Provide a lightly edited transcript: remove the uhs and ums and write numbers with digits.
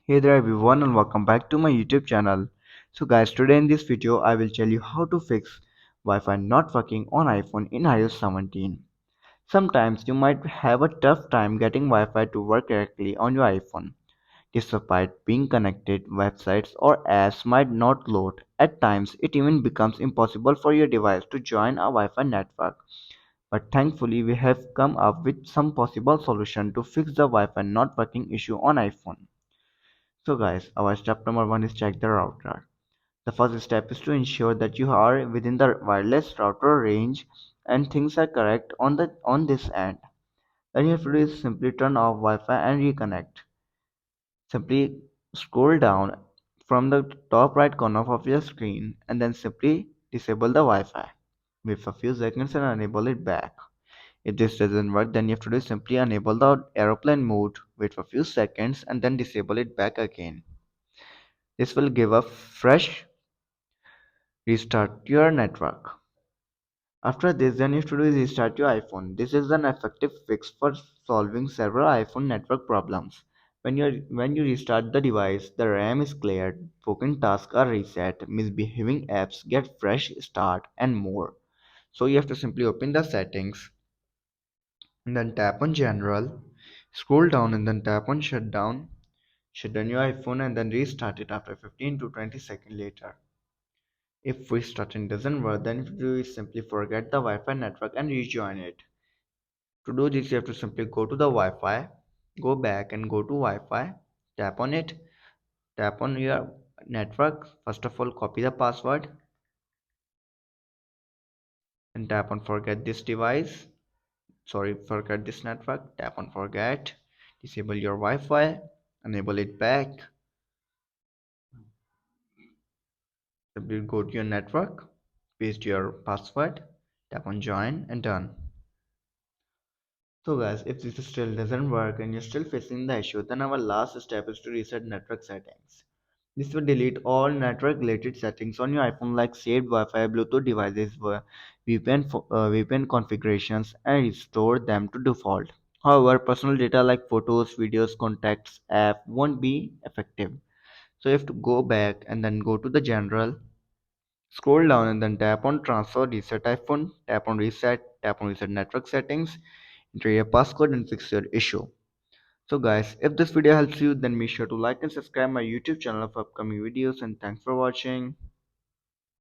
Hey there everyone and welcome back to my YouTube channel. So guys, today in this video I will tell you how to fix Wi-Fi not working on iPhone in iOS 17. Sometimes you might have a tough time getting Wi-Fi to work correctly on your iPhone. Despite being connected, websites or apps might not load. At times it even becomes impossible for your device to join a Wi-Fi network. But thankfully we have come up with some possible solution to fix the Wi-Fi not working issue on iPhone. So guys, our step number one is check the router. The first step is to ensure that you are within the wireless router range and things are correct on this end. Then you have to do is simply turn off Wi-Fi and reconnect. Simply scroll down from the top right corner of your screen and then simply disable the Wi-Fi. Wait for a few seconds and enable it back. If this doesn't work, then you have to do is simply enable the aeroplane mode, wait for a few seconds and then disable it back again. This will give a fresh restart your network. After this, then you have to do is restart your iPhone. This is an effective fix for solving several iPhone network problems. When you restart the device, the RAM is cleared, broken tasks are reset, misbehaving apps get fresh start, and more. So you have to simply open the settings and then tap on General, scroll down and then tap on Shutdown. Shut down your iPhone and then restart it after 15 to 20 seconds later. If restarting doesn't work, then what you do is simply forget the Wi-Fi network and rejoin it. To do this, you have to simply go to the Wi-Fi, go back and go to Wi-Fi, tap on it, tap on your network. First of all, copy the password and tap on forget this device. Sorry, forget this network. Tap on forget. Disable your Wi-Fi, enable it back. Simply go to your network, paste your password, tap on join and done. So guys, if this still doesn't work and you're still facing the issue, then our last step is to reset network settings. This will delete all network related settings on your iPhone like saved Wi-Fi, Bluetooth devices, VPN configurations and restore them to default. However, personal data like photos, videos, contacts, app won't be effective. So you have to go back and then go to the general, scroll down and then tap on transfer reset iPhone, tap on reset network settings, enter your passcode and fix your issue. So guys, if this video helps you, then make sure to like and subscribe my YouTube channel for upcoming videos and thanks for watching.